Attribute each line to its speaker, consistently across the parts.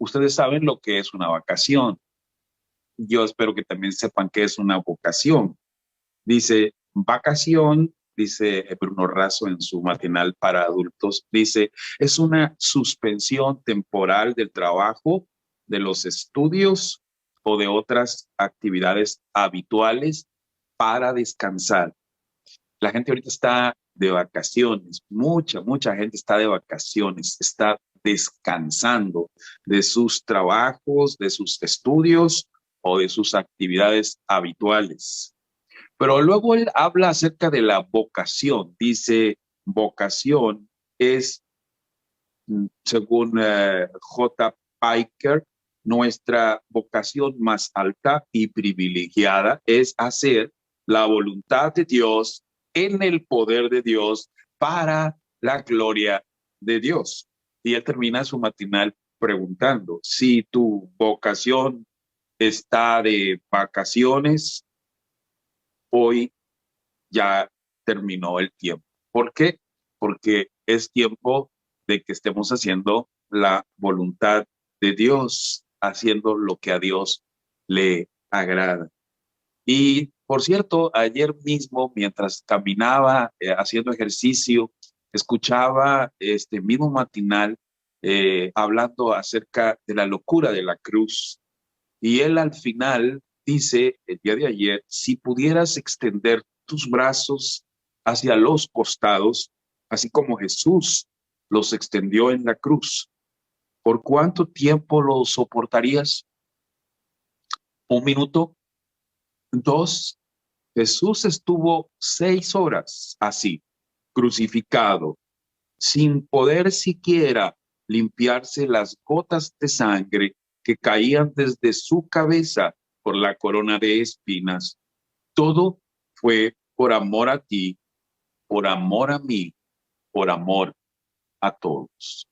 Speaker 1: Ustedes saben lo que es una vacación. Yo espero que también sepan qué es una vocación. Dice vacación, dice Bruno Razo en su matinal para adultos, dice, es una suspensión temporal del trabajo, de los estudios o de otras actividades habituales para descansar. La gente ahorita está de vacaciones, mucha gente está de vacaciones, está descansando de sus trabajos, de sus estudios o de sus actividades habituales. Pero luego él habla acerca de la vocación. Dice, vocación es, según J. Piker, nuestra vocación más alta y privilegiada es hacer la voluntad de Dios en el poder de Dios para la gloria de Dios. Y él termina su matinal preguntando, si tu vocación está de vacaciones, hoy ya terminó el tiempo. ¿Por qué? Porque es tiempo de que estemos haciendo la voluntad de Dios, haciendo lo que a Dios le agrada. Y por cierto, ayer mismo, mientras caminaba haciendo ejercicio, escuchaba este mismo matinal hablando acerca de la locura de la cruz. Y él al final dice, el día de ayer, si pudieras extender tus brazos hacia los costados, así como Jesús los extendió en la cruz, ¿por cuánto tiempo lo soportarías? ¿Un minuto? ¿Dos? Jesús estuvo 6 horas así, crucificado, sin poder siquiera limpiarse las gotas de sangre que caían desde su cabeza por la corona de espinas. Todo fue por amor a ti, por amor a mí, por amor a todos.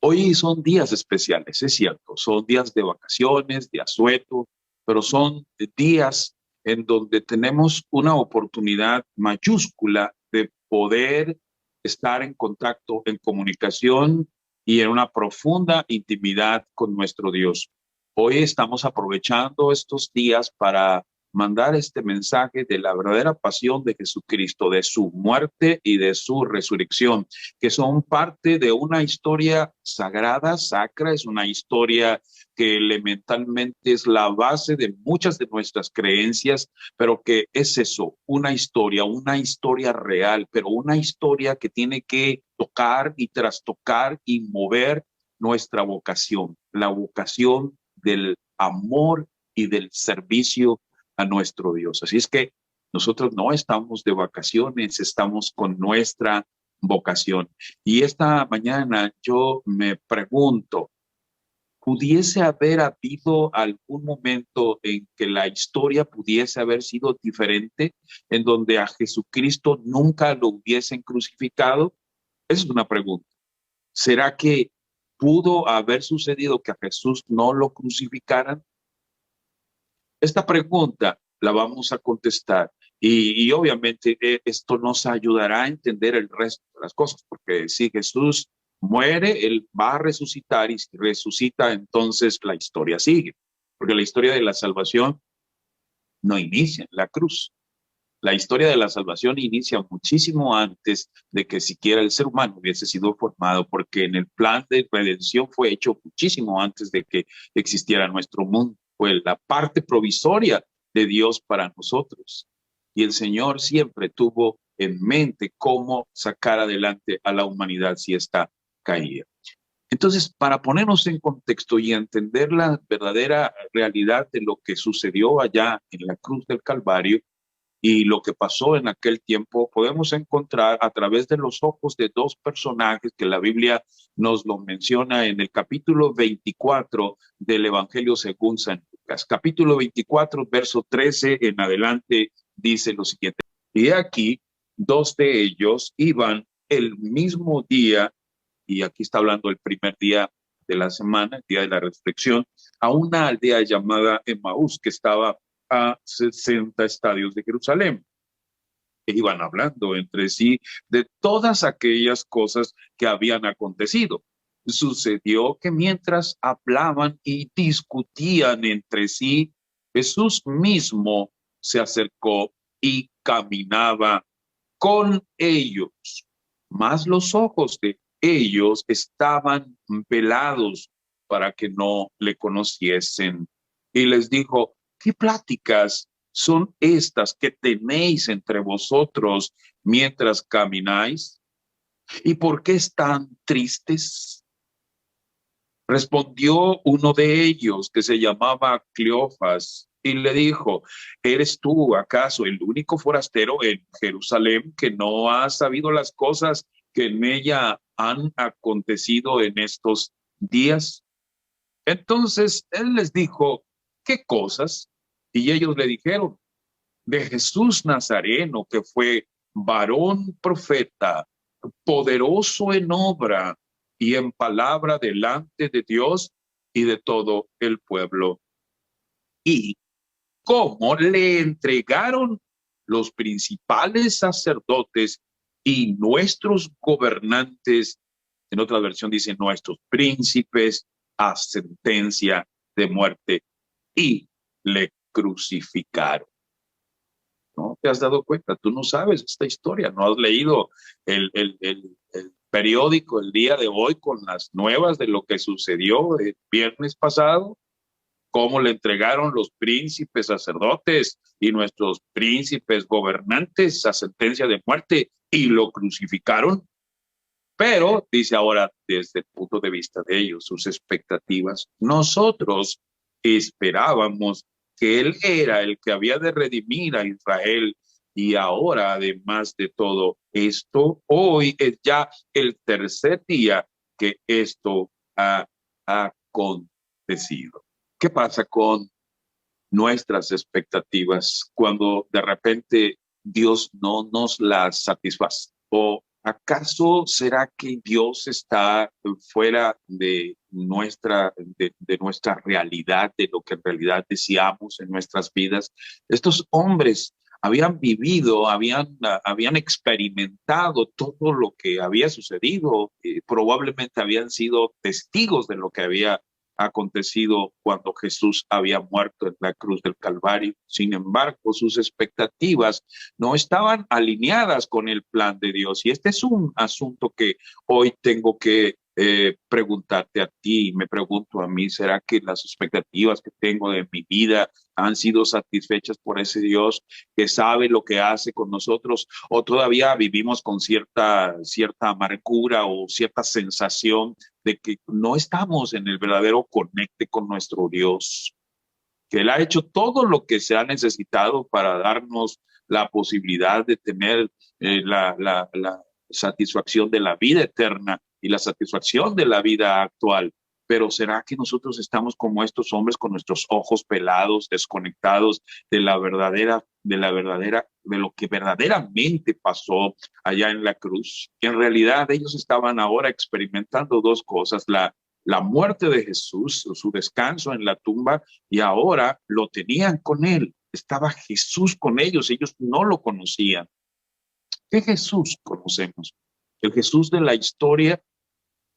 Speaker 1: Hoy son días especiales, es cierto, son días de vacaciones, de asueto, pero son días en donde tenemos una oportunidad mayúscula de poder estar en contacto, en comunicación y en una profunda intimidad con nuestro Dios. Hoy estamos aprovechando estos días para mandar este mensaje de la verdadera pasión de Jesucristo, de su muerte y de su resurrección, que son parte de una historia sagrada, sacra, es una historia que elementalmente es la base de muchas de nuestras creencias, pero que es eso, una historia real, pero una historia que tiene que tocar y trastocar y mover nuestra vocación, la vocación del amor y del servicio a nuestro Dios. Así es que nosotros no estamos de vacaciones, estamos con nuestra vocación. Y esta mañana yo me pregunto, ¿pudiese haber habido algún momento en que la historia pudiese haber sido diferente, en donde a Jesucristo nunca lo hubiesen crucificado? Esa es una pregunta. ¿Será que pudo haber sucedido que a Jesús no lo crucificaran? Esta pregunta la vamos a contestar y obviamente esto nos ayudará a entender el resto de las cosas, porque si Jesús muere, Él va a resucitar y si resucita, entonces la historia sigue, porque la historia de la salvación no inicia en la cruz. La historia de la salvación inicia muchísimo antes de que siquiera el ser humano hubiese sido formado, porque en el plan de redención fue hecho muchísimo antes de que existiera nuestro mundo. Fue la parte provisoria de Dios para nosotros. Y el Señor siempre tuvo en mente cómo sacar adelante a la humanidad si está caída. Entonces, para ponernos en contexto y entender la verdadera realidad de lo que sucedió allá en la cruz del Calvario, y lo que pasó en aquel tiempo, podemos encontrar a través de los ojos de dos personajes que la Biblia nos lo menciona en el capítulo 24 del Evangelio según San Lucas. Capítulo 24, verso 13 en adelante, dice lo siguiente. Y aquí, dos de ellos iban el mismo día, y aquí está hablando el primer día de la semana, el día de la resurrección, a una aldea llamada Emaús, que estaba a 60 estadios de Jerusalén. E iban hablando entre sí de todas aquellas cosas que habían acontecido. sucedió que mientras hablaban y discutían entre sí, Jesús mismo se acercó y caminaba con ellos, mas los ojos de ellos estaban velados para que no le conociesen. Y les dijo: ¿qué pláticas son estas que tenéis entre vosotros mientras camináis? ¿Y por qué están tristes? Respondió uno de ellos, que se llamaba Cleofas, y le dijo: ¿eres tú acaso el único forastero en Jerusalén que no ha sabido las cosas que en ella han acontecido en estos días? Entonces él les dijo: ¿qué cosas? Y ellos le dijeron: de Jesús Nazareno, que fue varón profeta, poderoso en obra y en palabra delante de Dios y de todo el pueblo. Y cómo le entregaron los principales sacerdotes y nuestros gobernantes, en otra versión dice nuestros príncipes, a sentencia de muerte, y le crucificaron. ¿No te has dado cuenta? Tú no sabes esta historia, no has leído el periódico el día de hoy con las nuevas de lo que sucedió el viernes pasado, cómo le entregaron los príncipes sacerdotes y nuestros príncipes gobernantes a sentencia de muerte y lo crucificaron. Pero dice ahora, desde el punto de vista de ellos, sus expectativas, nosotros esperábamos que él era el que había de redimir a Israel, y ahora, además de todo esto, hoy es ya el tercer día que esto ha acontecido. ¿Qué pasa con nuestras expectativas cuando de repente Dios no nos las satisface? ¿O acaso será que Dios está fuera de nuestra realidad, de lo que en realidad deseamos en nuestras vidas? Estos hombres habían vivido, habían experimentado todo lo que había sucedido, probablemente habían sido testigos de lo que había acontecido cuando Jesús había muerto en la cruz del Calvario. Sin embargo, sus expectativas no estaban alineadas con el plan de Dios. Y este es un asunto que hoy tengo que preguntarte a ti, y me pregunto a mí: ¿será que las expectativas que tengo de mi vida han sido satisfechas por ese Dios que sabe lo que hace con nosotros? ¿O todavía vivimos con cierta amargura o cierta sensación de que no estamos en el verdadero conecte con nuestro Dios, que Él ha hecho todo lo que se ha necesitado para darnos la posibilidad de tener la satisfacción de la vida eterna y la satisfacción de la vida actual? Pero ¿será que nosotros estamos como estos hombres con nuestros ojos pelados, desconectados de lo que verdaderamente pasó allá en la cruz? Que en realidad ellos estaban ahora experimentando dos cosas: la muerte de Jesús, su descanso en la tumba, y ahora lo tenían con él. Estaba Jesús con ellos no lo conocían. ¿Qué Jesús conocemos? El Jesús de la historia,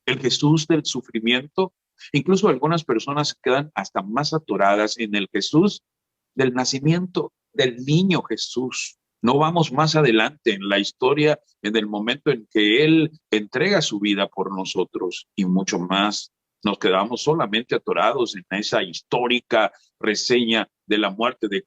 Speaker 1: el Jesús del sufrimiento. Incluso algunas personas se quedan hasta más atoradas en el Jesús del nacimiento del niño Jesús. No vamos más adelante en la historia, en el momento en que Él entrega su vida por nosotros, y mucho más. Nos quedamos solamente atorados en esa histórica reseña de la muerte de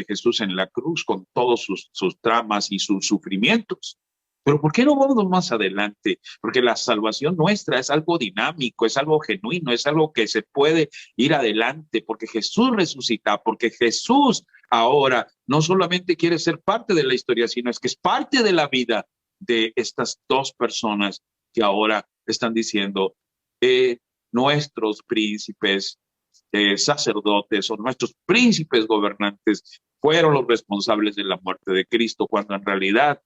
Speaker 1: Jesús en la cruz, con todos sus tramas y sus sufrimientos. Pero ¿por qué no vamos más adelante? Porque la salvación nuestra es algo dinámico, es algo genuino, es algo que se puede ir adelante, porque Jesús resucita, porque Jesús ahora no solamente quiere ser parte de la historia, sino es que es parte de la vida de estas dos personas que ahora están diciendo: nuestros príncipes sacerdotes o nuestros príncipes gobernantes fueron los responsables de la muerte de Cristo, cuando en realidad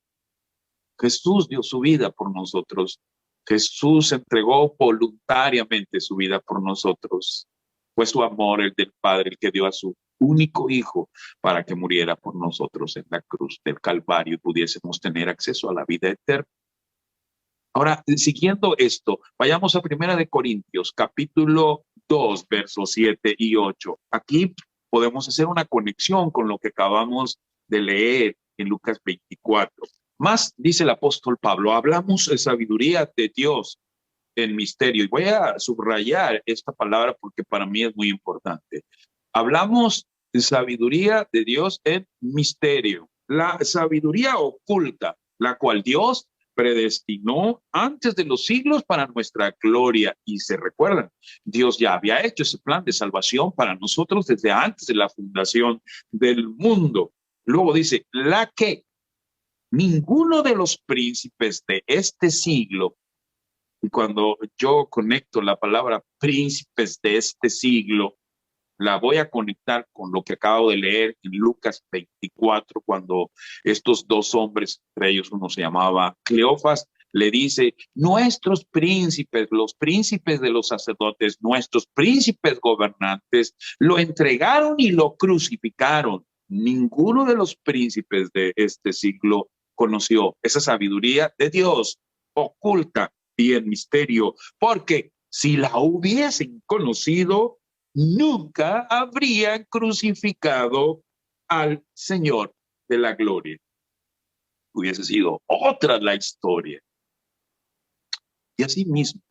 Speaker 1: Jesús dio su vida por nosotros. Jesús entregó voluntariamente su vida por nosotros. Fue su amor, el del Padre, el que dio a su único hijo para que muriera por nosotros en la cruz del Calvario y pudiésemos tener acceso a la vida eterna. Ahora, siguiendo esto, vayamos a Primera de Corintios, capítulo 2, versos 7 y 8. Aquí podemos hacer una conexión con lo que acabamos de leer en Lucas 24. Más, dice el apóstol Pablo, hablamos de sabiduría de Dios en misterio. Y voy a subrayar esta palabra porque para mí es muy importante. Hablamos de sabiduría de Dios en misterio. La sabiduría oculta, la cual Dios predestinó antes de los siglos para nuestra gloria. Y se recuerdan, Dios ya había hecho ese plan de salvación para nosotros desde antes de la fundación del mundo. Luego dice, la que ninguno de los príncipes de este siglo, y cuando yo conecto la palabra príncipes de este siglo, la voy a conectar con lo que acabo de leer en Lucas 24, cuando estos dos hombres, entre ellos uno se llamaba Cleofas, le dice, nuestros príncipes, los príncipes de los sacerdotes, nuestros príncipes gobernantes, lo entregaron y lo crucificaron. Ninguno de los príncipes de este siglo conoció esa sabiduría de Dios oculta y en misterio, porque si la hubiesen conocido, nunca habrían crucificado al Señor de la gloria. Hubiese sido otra la historia. Y así mismo,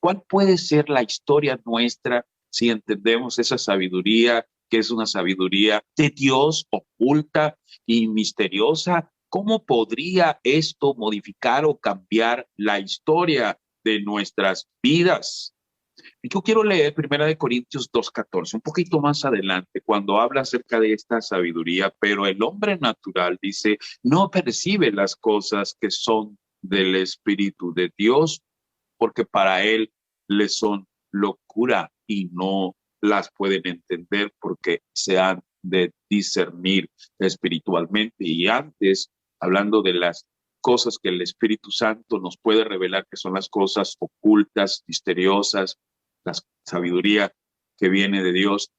Speaker 1: ¿cuál puede ser la historia nuestra si entendemos esa sabiduría, que es una sabiduría de Dios oculta y misteriosa? ¿Cómo podría esto modificar o cambiar la historia de nuestras vidas? Yo quiero leer Primera de Corintios 2:14, un poquito más adelante, cuando habla acerca de esta sabiduría, pero el hombre natural dice, no percibe las cosas que son del Espíritu de Dios, porque para él le son locura y no las pueden entender porque se han de discernir espiritualmente. Y antes, hablando de las cosas que el Espíritu Santo nos puede revelar, que son las cosas ocultas, misteriosas, la sabiduría que viene de Dios.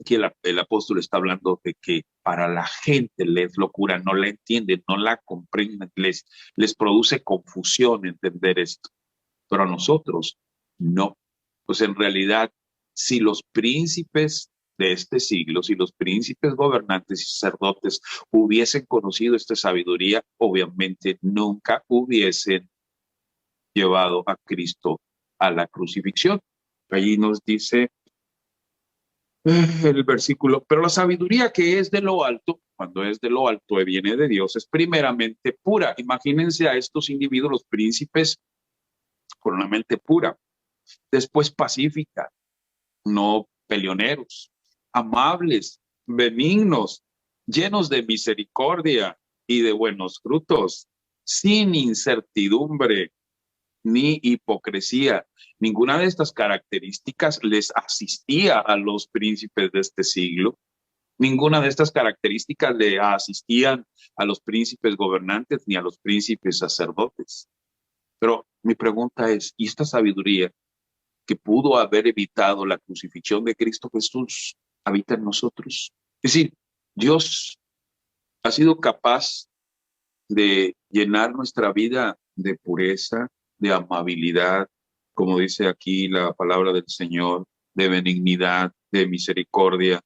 Speaker 1: Aquí el apóstol está hablando de que para la gente le es locura, no la entienden, no la comprenden, les produce confusión entender esto. Pero a nosotros no. Pues en realidad, si los príncipes de este siglo, si los príncipes gobernantes y sacerdotes hubiesen conocido esta sabiduría, obviamente nunca hubiesen llevado a Cristo a la crucifixión. Allí nos dice el versículo, pero la sabiduría que es de lo alto, cuando es de lo alto y viene de Dios, es primeramente pura. Imagínense a estos individuos, los príncipes, con una mente pura, después pacífica, no peleoneros, amables, benignos, llenos de misericordia y de buenos frutos, sin incertidumbre ni hipocresía. Ninguna de estas características les asistía a los príncipes de este siglo. Ninguna de estas características le asistían a los príncipes gobernantes ni a los príncipes sacerdotes. Pero mi pregunta es, ¿y esta sabiduría que pudo haber evitado la crucifixión de Cristo Jesús habita en nosotros? Es decir, Dios ha sido capaz de llenar nuestra vida de pureza, de amabilidad, como dice aquí la palabra del Señor, de benignidad, de misericordia,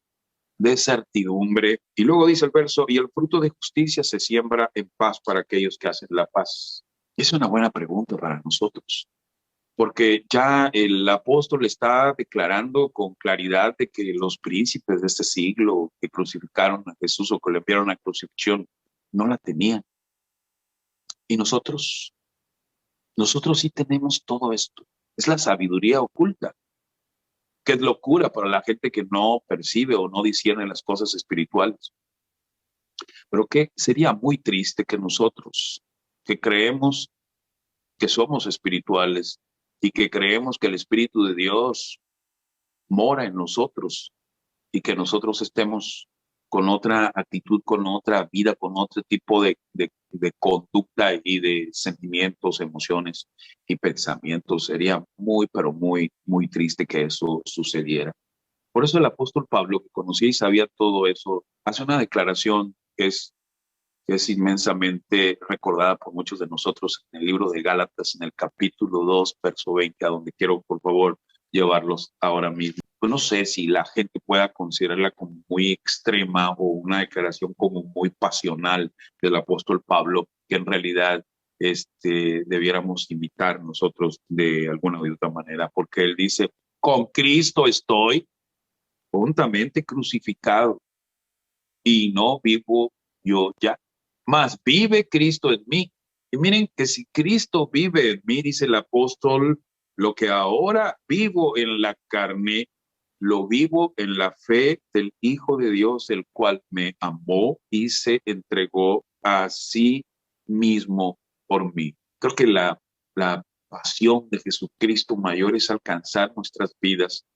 Speaker 1: de certidumbre. Y luego dice el verso, y el fruto de justicia se siembra en paz para aquellos que hacen la paz. Es una buena pregunta para nosotros, porque ya el apóstol está declarando con claridad de que los príncipes de este siglo que crucificaron a Jesús o que le enviaron a crucifixión no la tenían. Y nosotros sí tenemos todo esto. Es la sabiduría oculta, que es locura para la gente que no percibe o no discierne las cosas espirituales. Pero que sería muy triste que nosotros, que creemos que somos espirituales y que creemos que el Espíritu de Dios mora en nosotros y que nosotros estemos con otra actitud, con otra vida, con otro tipo de conducta y de sentimientos, emociones y pensamientos. Sería muy, pero muy, muy triste que eso sucediera. Por eso el apóstol Pablo, que conocía y sabía todo eso, hace una declaración que es que es inmensamente recordada por muchos de nosotros en el libro de Gálatas, en el capítulo 2, verso 20, a donde quiero, por favor, llevarlos ahora mismo. Pues no sé si la gente pueda considerarla como muy extrema o una declaración como muy pasional del apóstol Pablo, que en realidad debiéramos imitar nosotros de alguna u otra manera, porque él dice, con Cristo estoy juntamente crucificado y no vivo yo ya, mas vive Cristo en mí. Y miren que si Cristo vive en mí, dice el apóstol, lo que ahora vivo en la carne, lo vivo en la fe del Hijo de Dios, el cual me amó y se entregó a sí mismo por mí. Creo que la pasión de Jesucristo mayor es alcanzar nuestras vidas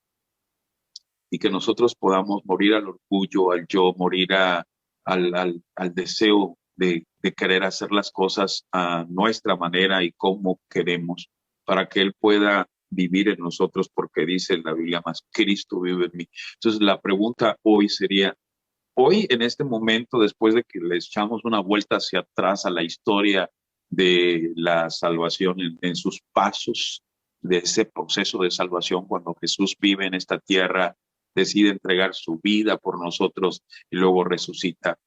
Speaker 1: y que nosotros podamos morir al orgullo, al yo, morir al deseo de querer hacer las cosas a nuestra manera y como queremos, para que Él pueda vivir en nosotros, porque dice la Biblia más, Cristo vive en mí. Entonces la pregunta hoy sería, hoy en este momento, después de que le echamos una vuelta hacia atrás a la historia de la salvación en sus pasos, de ese proceso de salvación, cuando Jesús vive en esta tierra, decide entregar su vida por nosotros y luego resucita.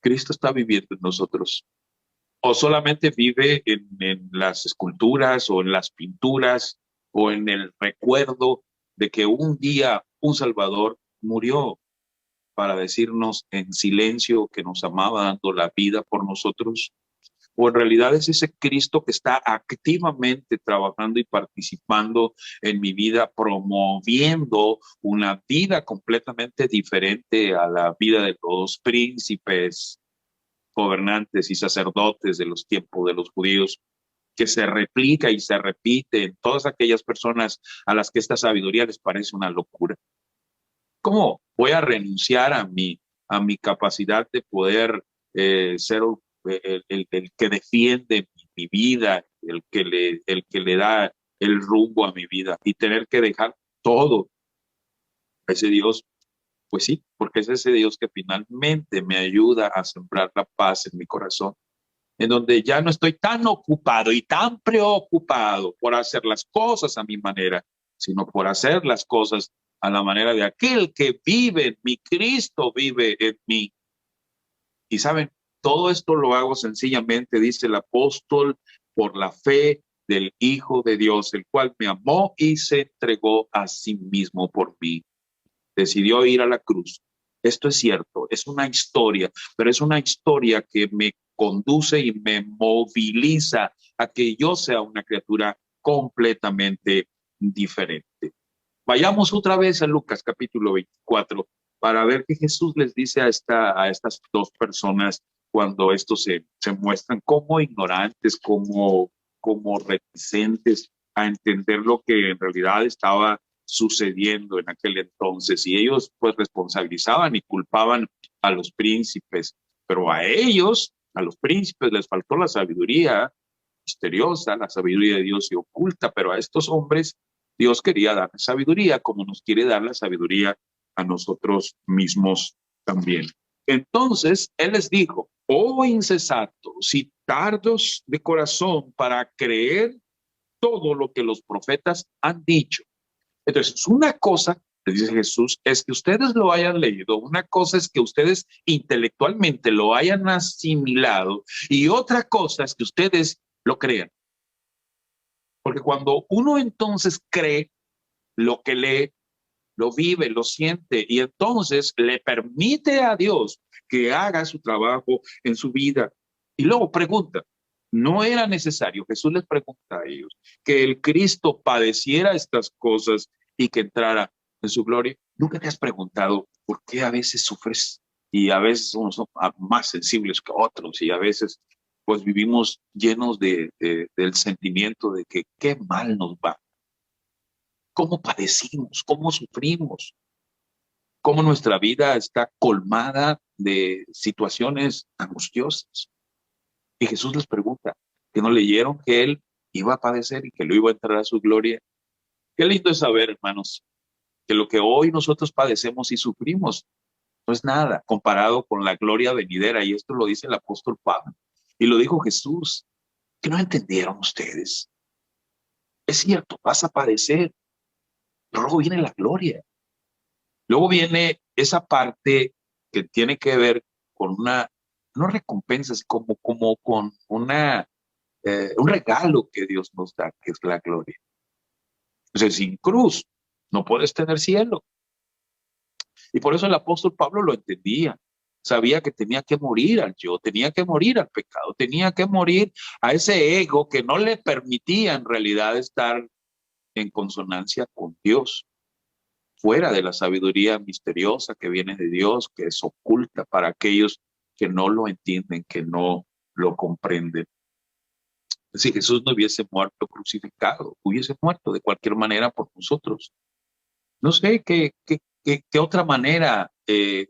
Speaker 1: Cristo está viviendo en nosotros. O solamente vive en las esculturas o en las pinturas o en el recuerdo de que un día un Salvador murió para decirnos en silencio que nos amaba dando la vida por nosotros. O en realidad es ese Cristo que está activamente trabajando y participando en mi vida, promoviendo una vida completamente diferente a la vida de los príncipes, gobernantes y sacerdotes de los tiempos de los judíos, que se replica y se repite en todas aquellas personas a las que esta sabiduría les parece una locura. ¿Cómo voy a renunciar a mi capacidad de poder ser el que defiende mi vida, el que le da el rumbo a mi vida y tener que dejar todo a ese Dios? Pues sí, porque es ese Dios que finalmente me ayuda a sembrar la paz en mi corazón, en donde ya no estoy tan ocupado y tan preocupado por hacer las cosas a mi manera, sino por hacer las cosas a la manera de aquel que vive en mí, Cristo vive en mí. Y saben, todo esto lo hago sencillamente, dice el apóstol, por la fe del Hijo de Dios, el cual me amó y se entregó a sí mismo por mí. Decidió ir a la cruz. Esto es cierto, es una historia, pero es una historia que me conduce y me moviliza a que yo sea una criatura completamente diferente. Vayamos otra vez a Lucas capítulo 24 para ver qué Jesús les dice a estas dos personas cuando estos se muestran como ignorantes, como reticentes a entender lo que en realidad estaba sucediendo en aquel entonces. Y ellos pues responsabilizaban y culpaban a los príncipes, pero a ellos, a los príncipes, les faltó la sabiduría misteriosa, la sabiduría de Dios y oculta, pero a estos hombres Dios quería dar sabiduría como nos quiere dar la sabiduría a nosotros mismos también. Entonces Él les dijo, oh insensatos y tardos de corazón para creer todo lo que los profetas han dicho. Entonces, una cosa, le dice Jesús, es que ustedes lo hayan leído, una cosa es que ustedes intelectualmente lo hayan asimilado y otra cosa es que ustedes lo crean. Porque cuando uno entonces cree lo que lee, lo vive, lo siente y entonces le permite a Dios que haga su trabajo en su vida. Y luego pregunta, ¿no era necesario? Jesús les pregunta a ellos, que el Cristo padeciera estas cosas y que entrara en su gloria. ¿Nunca te has preguntado por qué a veces sufres y a veces unos son más sensibles que otros y a veces pues vivimos llenos del sentimiento de que qué mal nos va? ¿Cómo padecimos? ¿Cómo sufrimos? ¿Cómo nuestra vida está colmada de situaciones angustiosas? Y Jesús les pregunta, ¿que no leyeron que Él iba a padecer y que lo iba a entrar a su gloria? Qué lindo es saber, hermanos, que lo que hoy nosotros padecemos y sufrimos no es nada comparado con la gloria venidera. Y esto lo dice el apóstol Pablo. Y lo dijo Jesús. ¿Que no entendieron ustedes? Es cierto, vas a padecer, pero luego viene la gloria. Luego viene esa parte que tiene que ver con no recompensas, como con un regalo que Dios nos da, que es la gloria. Entonces, sin cruz no puedes tener cielo. Y por eso el apóstol Pablo lo entendía. Sabía que tenía que morir al yo, tenía que morir al pecado, tenía que morir a ese ego que no le permitía en realidad estar en consonancia con Dios, fuera de la sabiduría misteriosa que viene de Dios, que es oculta para aquellos que no lo entienden, que no lo comprenden. Si Jesús no hubiese muerto crucificado, hubiese muerto de cualquier manera por nosotros. No sé qué otra manera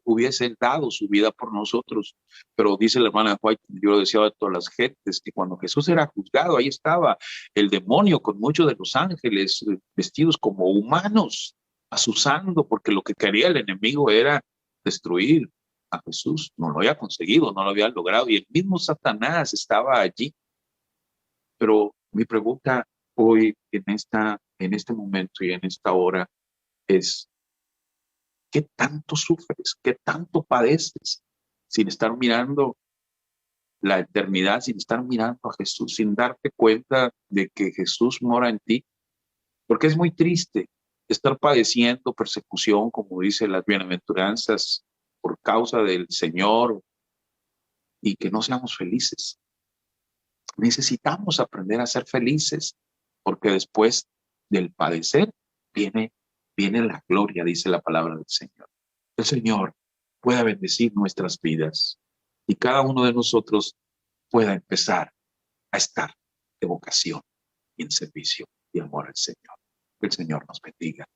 Speaker 1: hubiese dado su vida por nosotros, pero dice la hermana White, yo lo decía a todas las gentes, que cuando Jesús era juzgado, ahí estaba el demonio con muchos de los ángeles vestidos como humanos, asusando, porque lo que quería el enemigo era destruir a Jesús. No lo había conseguido, no lo había logrado, y el mismo Satanás estaba allí. Pero mi pregunta hoy, en este momento y en esta hora, es: ¿qué tanto sufres? ¿Qué tanto padeces sin estar mirando la eternidad, sin estar mirando a Jesús, sin darte cuenta de que Jesús mora en ti? Porque es muy triste estar padeciendo persecución, como dice las bienaventuranzas, por causa del Señor, y que no seamos felices. Necesitamos aprender a ser felices, porque después del padecer viene la gloria, dice la palabra del Señor. El Señor pueda bendecir nuestras vidas y cada uno de nosotros pueda empezar a estar de vocación y en servicio y amor al Señor. Que el Señor nos bendiga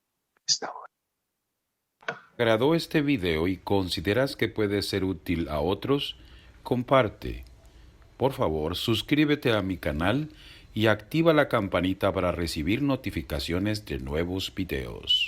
Speaker 1: esta hora.
Speaker 2: ¿Agradó este video y consideras que puede ser útil a otros? Comparte. Por favor, suscríbete a mi canal y activa la campanita para recibir notificaciones de nuevos videos.